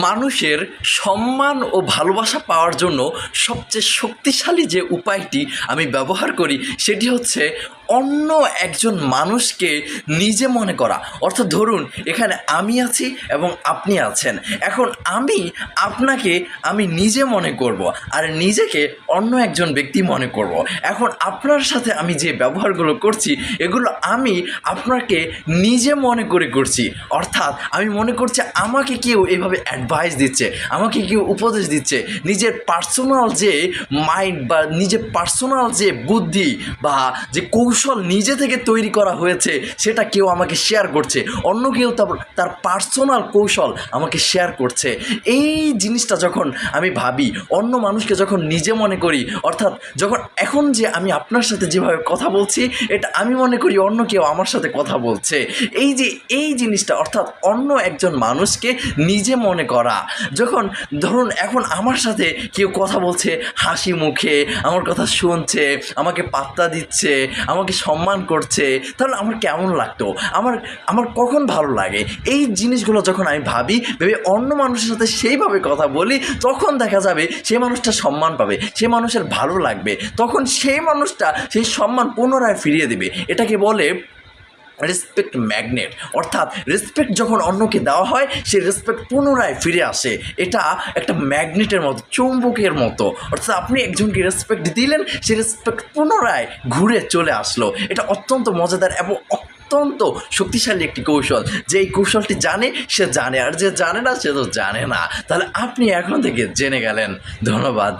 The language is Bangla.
মানুষের সম্মান ও ভালোবাসা পাওয়ার জন্য সবচেয়ে শক্তিশালী যে উপায়টি আমি ব্যবহার করি সেটি হচ্ছে অন্য একজন মানুষকে নিজে মনে করা। অর্থাৎ ধরুন এখানে আমি আছি এবং আপনি আছেন, এখন আমি আপনাকে নিজে মনে করব আর নিজেকে অন্য একজন ব্যক্তি মনে করব। এখন আপনার সাথে আমি যে ব্যবহারগুলো করছি এগুলো আমি আপনাকে নিজে মনে করে করছি। অর্থাৎ আমি মনে করছি আমাকে কেউ এভাবে অ্যাডভাইস দিচ্ছে, আমাকে কেউ উপদেশ দিচ্ছে, নিজের পার্সোনাল যে মাইন্ড বা নিজের পার্সোনাল যে বুদ্ধি বা যে কৌশল নিজে থেকে তৈরি করা হয়েছে সেটা কেউ আমাকে শেয়ার করছে, অন্য কেউ তার পার্সোনাল কৌশল আমাকে শেয়ার করছে। এই জিনিসটা যখন আমি ভাবি, অন্য মানুষকে যখন নিজে মনে করি, অর্থাৎ যখন এখন যে আমি আপনার সাথে যেভাবে কথা বলছি এটা আমি মনে করি অন্য কেউ আমার সাথে কথা বলছে। এই জিনিসটা অর্থাৎ অন্য একজন মানুষকে নিজে মনে করা, যখন ধরুন এখন আমার সাথে কেউ কথা বলছে হাসি মুখে, আমার কথা শুনছে, আমাকে পাত্তা দিচ্ছে, আমাকে সম্মান করছে, তাহলে আমার কেমন লাগতো, আমার কখন ভালো লাগে। এই জিনিসগুলো যখন আমি ভেবে অন্য মানুষের সাথে সেইভাবে কথা বলি, তখন দেখা যাবে সেই মানুষটা সম্মান পাবে, সেই মানুষের ভালো লাগবে, তখন সেই মানুষটা সেই সম্মান পুনরায় ফিরিয়ে দেবে। এটাকে বলে রেসপেক্ট ম্যাগনেট। অর্থাৎ রেসপেক্ট যখন অন্যকে দেওয়া হয় সেই রেসপেক্ট পুনরায় ফিরে আসে। এটা একটা ম্যাগনেটের মতো, চৌম্বকের মতো। অর্থাৎ আপনি একজনকে রেসপেক্ট দিলেন, সেই রেসপেক্ট পুনরায় ঘুরে চলে আসলো। এটা অত্যন্ত মজাদার এবং অত্যন্ত শক্তিশালী একটি কৌশল। যে এই কৌশলটি জানে সে জানে, আর যে জানে না সে তো জানে না। তাহলে আপনি এখন থেকে জেনে গেলেন। ধন্যবাদ।